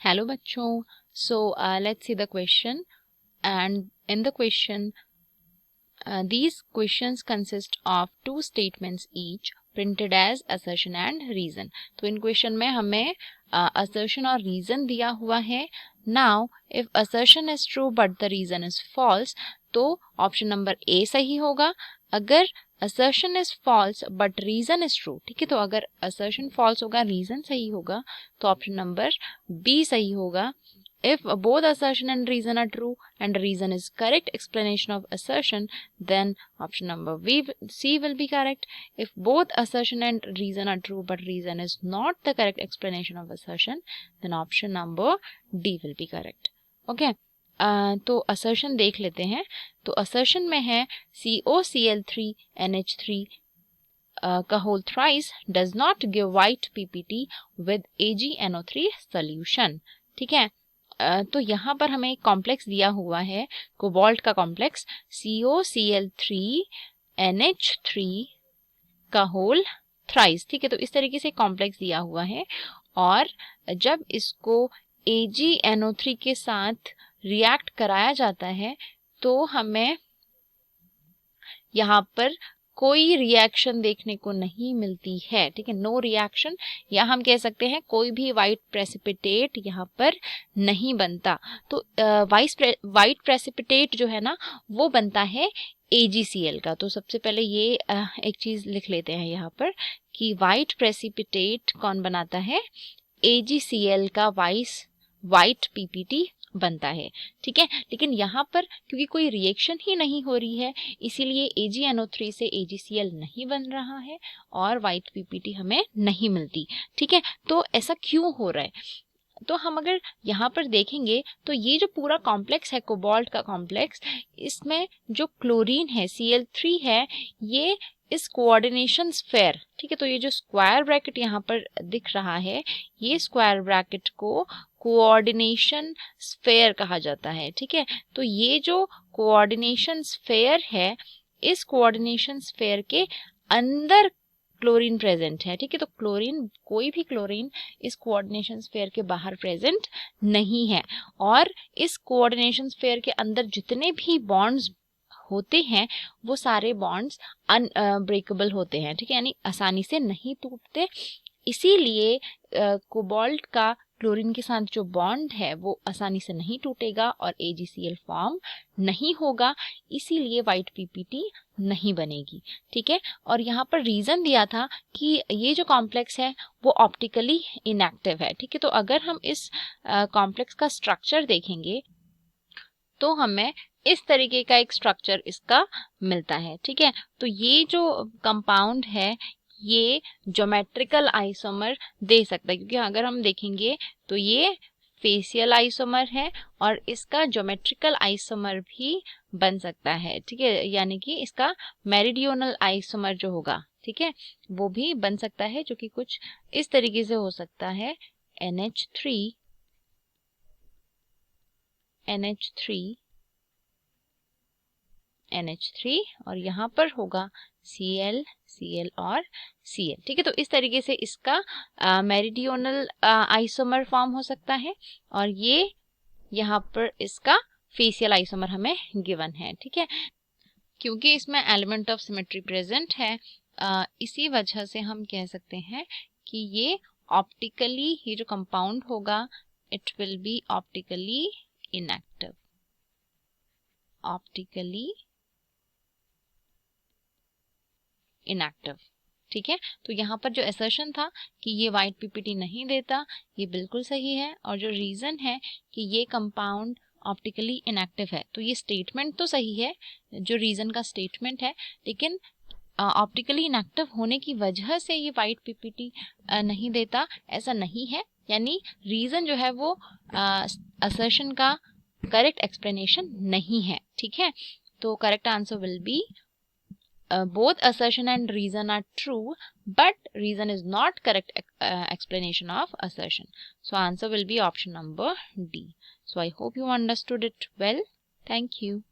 Hello बच्चों. So let's see the question. And in the question, these questions consist of two statements each printed as assertion and reason. तो इन question में हमें assertion और reason दिया हुआ है. Now if assertion is true but the reason is false, तो option number A सही होगा. अगर assertion is false but reason is true, ठीक है, तो अगर assertion false होगा, reason सही होगा, तो ऑप्शन नंबर बी सही होगा. If both assertion and reason are true and reason is correct explanation of assertion, then option number C will be correct. If both assertion and reason are true but reason is not the correct explanation of assertion, then option number D will be correct. Okay. तो assertion देख लेते हैं. तो assertion में है COCl3 NH3 का whole thrice does not give white PPT with AgNO3 solution. ठीक है. तो यहाँ पर हमें एक कॉम्प्लेक्स दिया हुआ है, कोबाल्ट का कॉम्प्लेक्स COCl3 NH3 का होल थ्राइस. ठीक है, तो इस तरीके से कॉम्प्लेक्स दिया हुआ है और जब इसको AgNO3 के साथ रिएक्ट कराया जाता है तो हमें यहाँ पर कोई रिएक्शन देखने को नहीं मिलती है. ठीक है, नो रिएक्शन, या हम कह सकते हैं कोई भी वाइट प्रेसिपिटेट यहाँ पर नहीं बनता. तो वाइट प्रेसिपिटेट जो है ना वो बनता है AgCl का. तो सबसे पहले ये एक चीज लिख लेते हैं यहाँ पर कि वाइट प्रेसिपिटेट कौन बनाता है, AgCl का वाइट PPT बनता है. ठीक है, लेकिन यहाँ पर क्योंकि कोई रिएक्शन ही नहीं हो रही है इसीलिए AgNO3 से AgCl नहीं बन रहा है और वाइट PPT हमें नहीं मिलती. ठीक है, तो ऐसा क्यों हो रहा है? तो हम अगर यहाँ पर देखेंगे तो ये जो पूरा कॉम्प्लेक्स है कोबाल्ट का कॉम्प्लेक्स, इसमें जो क्लोरीन है Cl3 है ये इस कोऑर्डिनेशन स्फेयर, ठीक है, तो ये जो स्क्वायर ब्रैकेट यहाँ पर दिख रहा है ये स्क्वायर ब्रैकेट को कोऑर्डिनेशन स्फेयर कहा जाता है. ठीक है, तो ये जो कोऑर्डिनेशन स्फेयर है इस कोऑर्डिनेशन स्फेयर के अंदर क्लोरीन प्रेजेंट है. ठीक है, तो क्लोरीन, कोई भी क्लोरीन इस कोऑर्डिनेशन स्फेयर के बाहर प्रेजेंट नहीं है और इस कोऑर्डिनेशन स्फेयर के अंदर जितने भी बॉन्ड्स होते हैं वो सारे बॉन्ड्स अनब्रेकेबल होते हैं. ठीक है, यानी आसानी से नहीं टूटते. इसीलिए कोबाल्ट का क्लोरीन के साथ जो बॉन्ड है वो आसानी से नहीं टूटेगा और AgCl फॉर्म नहीं होगा, इसीलिए वाइट PPT नहीं बनेगी. ठीक है, और यहाँ पर रीजन दिया था कि ये जो कॉम्प्लेक्स है वो ऑप्टिकली इनएक्टिव है. ठीक है, तो अगर हम इस कॉम्प्लेक्स का स्ट्रक्चर देखेंगे तो हमें इस तरीके का एक स्ट्रक्चर इसका मिलता है. ठीक है, तो ये जो कंपाउंड है ये ज्योमेट्रिकल आइसोमर दे सकता है, क्योंकि अगर हम देखेंगे तो ये फेशियल आइसोमर है और इसका ज्योमेट्रिकल आइसोमर भी बन सकता है. ठीक है, यानी कि इसका मेरिडियोनल आइसोमर जो होगा, ठीक है, वो भी बन सकता है, जो कि कुछ इस तरीके से हो सकता है NH3 और यहाँ पर होगा Cl और Cl. ठीक है, तो इस तरीके से इसका मेरिडियोनल आइसोमर फॉर्म हो सकता है और ये यहाँ पर इसका फेशियल आइसोमर हमें गिवन है. ठीक है, क्योंकि इसमें एलिमेंट ऑफ सिमेट्री प्रेजेंट है इसी वजह से हम कह सकते हैं कि ये ऑप्टिकली, ये जो कंपाउंड होगा it will be optically inactive. ठीक है, तो यहाँ पर जो असर्शन था कि ये वाइट PPT नहीं देता ये बिल्कुल सही है, और जो रीजन है कि ये कंपाउंड ऑप्टिकली इनएक्टिव है, तो ये स्टेटमेंट तो सही है जो रीजन का स्टेटमेंट है, लेकिन ऑप्टिकली इनएक्टिव होने की वजह से ये वाइट PPT नहीं देता ऐसा नहीं है. यानी रीजन जो है वो असर्शन का करेक्ट एक्सप्लेनेशन नहीं है. ठीक है, तो correct answer will be both assertion and reason are true but reason is not correct explanation of assertion. So answer will be option number D. So I hope you understood it well. Thank you.